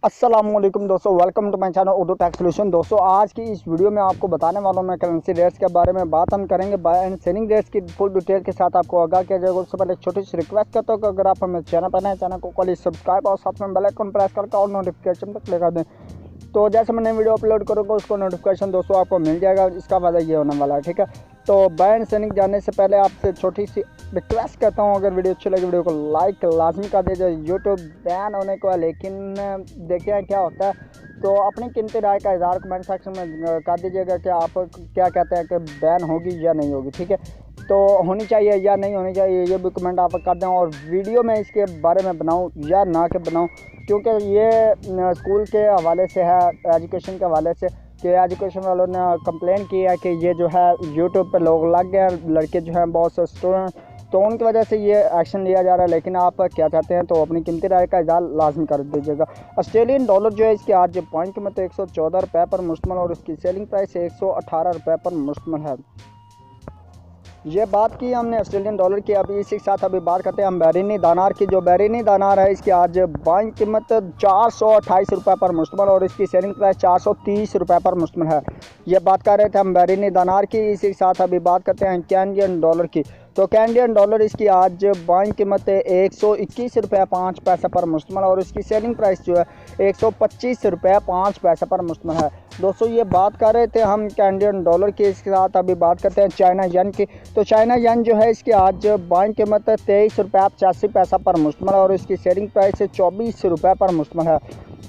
अस्सलामुअलैकुम दोस्तों, welcome to my channel Urdu tech solution. दोस्तों आज की इस वीडियो में आपको बताने वाला हूं मैं करेंसी रेट्स के बारे में बात हम करेंगे। बाय एंड सेलिंग रेट्स की फुल डिटेल के साथ आपको आगाह किया जाएगा। उससे पहले एक छोटी सी रिक्वेस्ट करता हूं कि अगर आप हमें चैनल पर नए चैनल को कॉलेज सब्सक्राइब और साथ में बेल आइकन प्रेस करके और नोटिफिकेशन तक लगा दें, तो जैसे मैं नई वीडियो अपलोड करूँगा उसको नोटिफिकेशन दोस्तों आपको मिल जाएगा। इसका फायदा ये होने वाला है, ठीक है। तो बाय एंड सेलिंग जानने से पहले आपसे छोटी सी रिक्वेस्ट करता हूँ, अगर वीडियो अच्छी लगे वीडियो को लाइक लाजमी कर दीजिए। यूट्यूब बैन होने को है, लेकिन देखिए क्या होता है, तो अपनी कीमती राय का इज़हार कमेंट सेक्शन में कर दीजिएगा कि आप क्या कहते हैं कि बैन होगी या नहीं होगी, ठीक है। तो होनी चाहिए या नहीं होनी चाहिए ये भी कमेंट आप कर दें, और वीडियो में इसके बारे में बनाऊं या ना के बनाऊं, क्योंकि ये स्कूल के हवाले से है, एजुकेशन के हवाले से, कि एजुकेशन वालों ने कंप्लेन की है कि ये जो है यूट्यूब पे लोग लग गए हैं, लड़के जो हैं बहुत से स्टूडेंट, तो उनकी वजह से ये एक्शन लिया जा रहा है। लेकिन आप क्या चाहते हैं, तो अपनी कीमती राय का इज़हार लाजमी कर दीजिएगा। ऑस्ट्रेलियन डॉलर जो है इसकी आज पॉइंट कीमत 114 रुपये पर मुश्तमिल और इसकी सेलिंग प्राइस 118 रुपये पर मुश्तमिल है। ये बात की हमने ऑस्ट्रेलियन डॉलर की। अभी इसी के साथ अभी बात करते हैं हम बहरीनी दानार की। जो बहरीनी दानार है इसकी आज बाइंग कीमत 428 रुपये पर मुश्तमिल और इसकी सेलिंग प्राइस 430 रुपये पर मुश्तमिल है। ये बात कर रहे थे हम बहरीनी दानार की। इसी के साथ अभी बात करते हैं कैनेडियन डॉलर की। तो कैनेडियन डॉलर इसकी आज बाइंग कीमत 121 रुपये 5 पैसे पर मुश्तमिल और इसकी सेलिंग प्राइस जो है 125 रुपये 5 पैसे पर मुश्तमिल है। दोस्तों ये बात कर रहे थे हम कैनेडियन डॉलर की। इसके साथ अभी बात करते हैं चाइना यन की। तो चाइना यन जो है इसकी आज बाइंग कीमत 23 रुपये 85 पैसा पर मुश्तमिल और इसकी सेलिंग प्राइस 24 रुपये पर मुश्तमिल है।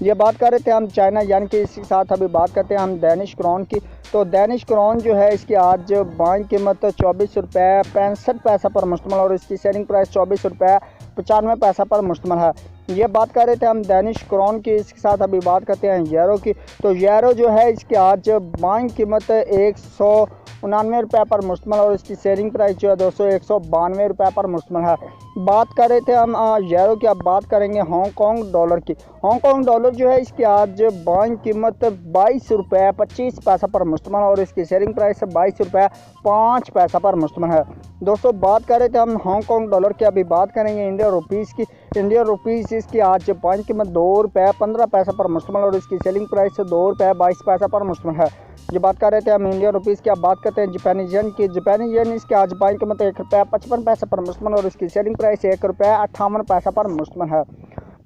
ये बात कर रहे थे हम चाइना यन की। इसके साथ अभी बात करते हैं हम डेनिश क्राउन की। तो डेनिश क्राउन जो है इसकी आज बाइंग कीमत 24 रुपये 65 पैसा पर मुश्तमिल और इसकी सेलिंग प्राइस 24 रुपये 95 पैसा पर मुश्तमिल है। ये बात कर रहे थे हम डेनिश क्राउन की। इसके साथ अभी बात करते हैं यूरो की। तो यूरो जो है इसकी आज बाइंग कीमत 199 रुपये पर मुश्तमिल और इसकी सेलिंग प्राइस जो है दोस्तों 192 रुपये पर मुश्तमिल है। बात कर रहे थे हम यूरो की। अब बात करेंगे हांगकॉन्ग डॉलर की। हांगकॉन्ग डॉलर जो है इसकी आज बाइंग कीमत 22 रुपये 25 पैसा पर मुश्तमिल और इसकी सेलिंग प्राइस 22 रुपये 5 पैसा पर मुश्तमिल है। दोस्तों बात कर रहे थे हम हांगकॉन्ग डॉलर की। अभी बात करेंगे इंडियन रुपीज़ की। इंडियन रुपीज़ इसकी आज बाइंग कीमत 2 रुपये 15 पैसा पर मुश्तमिल और इसकी सेलिंग प्राइस 2 रुपये 22 पैसा पर मुश्तमिल है। ये बात कर रहे थे हम इंडियन रुपीज़ की। अब बात करते हैं जापानीज येन की। जापानीज येन इसकी आज बाइंग कीमत 1 रुपये 55 पैसा पर मुश्तमिल और इसकी सेलिंग प्राइस 1 रुपये 58 पैसा पर मुश्तमिल है।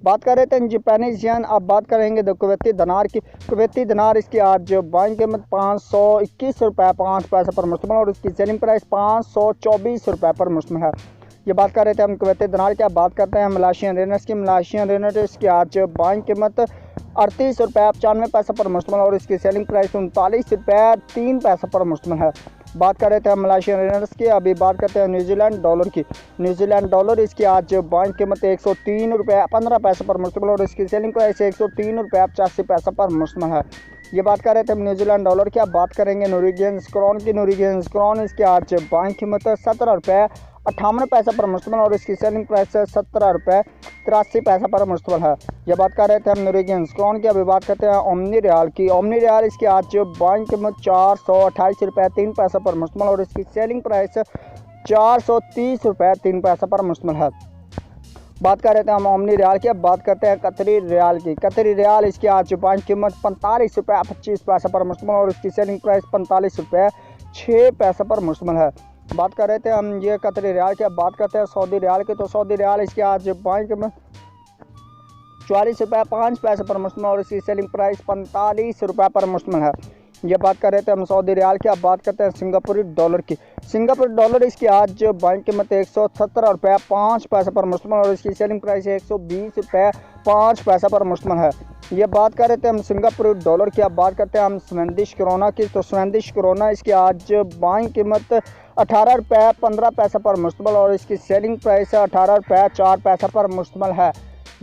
बात कर रहे थे जापानीज येन। अब बात करेंगे कुवैती दिनार की। कुवैती दिनार इसकी आज बाइंग कीमत 521 रुपये 5 पैसा पर मुश्तमिल और इसकी सेलिंग प्राइस 524 रुपये पर मुश्तमिल है। ये बात कर रहे थे हम कुवैती दिनार की। अब बात करते हैं मलेशियन रियाल्स की। मलेशियन रियाल्स की आज बाइंग कीमत 38 रुपये 95 पैसा पर मुश्तमिल और इसकी सेलिंग प्राइस 39 रुपये 3 पैसा पर मुश्तमिल है। बात कर रहे थे हम मलेशियन रियाल्स की। अभी बात करते हैं न्यूजीलैंड डॉलर की। न्यूजीलैंड डॉलर इसकी आज बाइंग कीमत 103 रुपये 15 पैसा पर मुश्तमिल और इसकी सेलिंग प्राइस 103 रुपये 85 पैसा पर मुश्तमिल है। ये बात कर रहे थे हम न्यूजीलैंड डॉलर की। अब बात करेंगे नॉर्वेजियन क्राउन की। नॉर्वेजियन क्राउन इसकी आज बाइंग कीमत 17 रुपये 58 पैसा पर मुश्तमिल और इसकी सेलिंग प्राइस 17 रुपये 83 पैसा पर मुश्तमिल है। ये बात कर रहे थे हम नॉर्वेजियन क्राउन की। अभी बात करते हैं ओमनी रियाल की। ओमनी रियाल इसकी आज बाइंग कीमत 428 रुपये 3 पैसा पर मुश्तमिल और इसकी सेलिंग प्राइस 430 रुपये 3 पैसा पर मुश्तमिल है। बात कर रहे थे हम ओमनी रियाल की। अब बात करते हैं कतरी रियाल की। कतरी रियाल इसकी आज बाइंग कीमत 45 रुपये 25 पैसा पर मुश्तमिल और इसकी सेलिंग प्राइस 45 रुपये 6 पैसा पर मुश्तमिल है। बात कर रहे थे हम ये कतरी रियाल की। अब बात करते हैं सऊदी रियाल की। तो सऊदी रियाल इसकी आज बाइंग कीमत 44 रुपये 5 पैसे पर मुश्तमिल और इसकी सेलिंग प्राइस 45 रुपये पर मुश्तमिल है। ये बात कर रहे थे हम सऊदी रियाल की। अब बात करते हैं सिंगापुरी डॉलर की। सिंगापुरी डॉलर इसकी आज बाइंग कीमत 117 रुपये 5 पैसे पर मुश्तमिल और इसकी सेलिंग प्राइस 120 रुपये 5 पैसा पर मुश्तमिल है। ये बात कर रहे थे हम सिंगापुरी डॉलर की। अब बात करते हैं हम स्वीडिश क्रोना की। तो स्वीडिश क्रोना इसकी आज बाइंग कीमत 18 रुपये 15 पैसा पर मुश्तमिल और इसकी सेलिंग प्राइस 18 रुपये 4 पैसा पर मुश्तमिल है।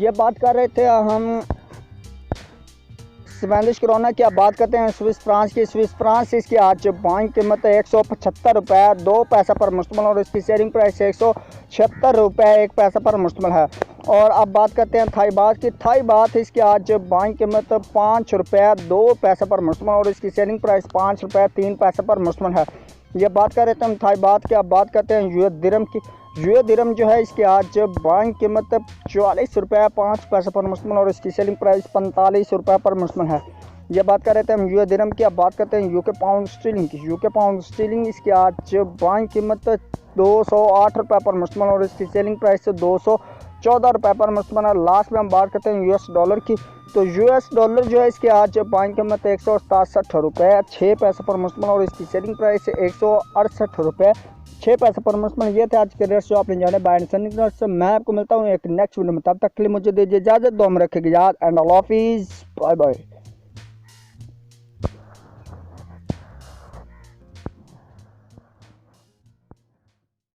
ये बात कर रहे थे हम स्वीडिश क्रोना की। अब बात करते हैं स्विस फ्रांस की। स्विस फ्रांस इसकी आज बाइंग कीमत 175 रुपये 2 पैसा पर मुश्तमिल और इसकी सेलिंग प्राइस 176 रुपये 1 पैसा पर मुश्तमिल है। और अब बात करते हैं थाई बात की। थाई बात इसकी आज बाइंग कीमत 5 रुपये 2 पैसा पर मुश्तमिल और इसकी सेलिंग प्राइस 5 रुपये 3 पैसा पर मुश्तमिल है। ये बात कर रहे थे हम थाई बात की। अब बात करते हैं यूएस दिरहम की। यूए दिरहम जो है इसकी आज बाइंग कीमत 44 रुपये 5 पैसे पर मुश्तमिल और इसकी सेलिंग प्राइस 45 रुपये पर मुश्तमिल है। ये बात कर रहे थे हम यूए दिरहम की। अब बात करते हैं यूके पाउंड स्टीलिंग की। यूके पाउंड स्टीलिंग इसकी आज बाइंग कीमत 208 रुपये पर मुश्तमिल और इसकी सेलिंग प्राइस 214 रुपये पर मुश्तमिल है। लास्ट में हम बात करते हैं यूएस डॉलर की। तो यूएस डॉलर जो है इसकी आज बाइंग कीमत 167 रुपये 6 पैसे पर मुश्तमिल और इसकी सेलिंग प्राइस 168 रुपये 6 पैसे पर मुश्तमिल। ये थे आज के रेट्स जो आपने जाने बाय एंड सेलिंग रेट्स। मैं आपको मिलता हूँ एक नेक्स्ट वीडियो में, तब तक के लिए मुझे दीजिए इजाज़त। दो में रखेगी याद एंड अल्लाह हाफिज़, बाय बाय।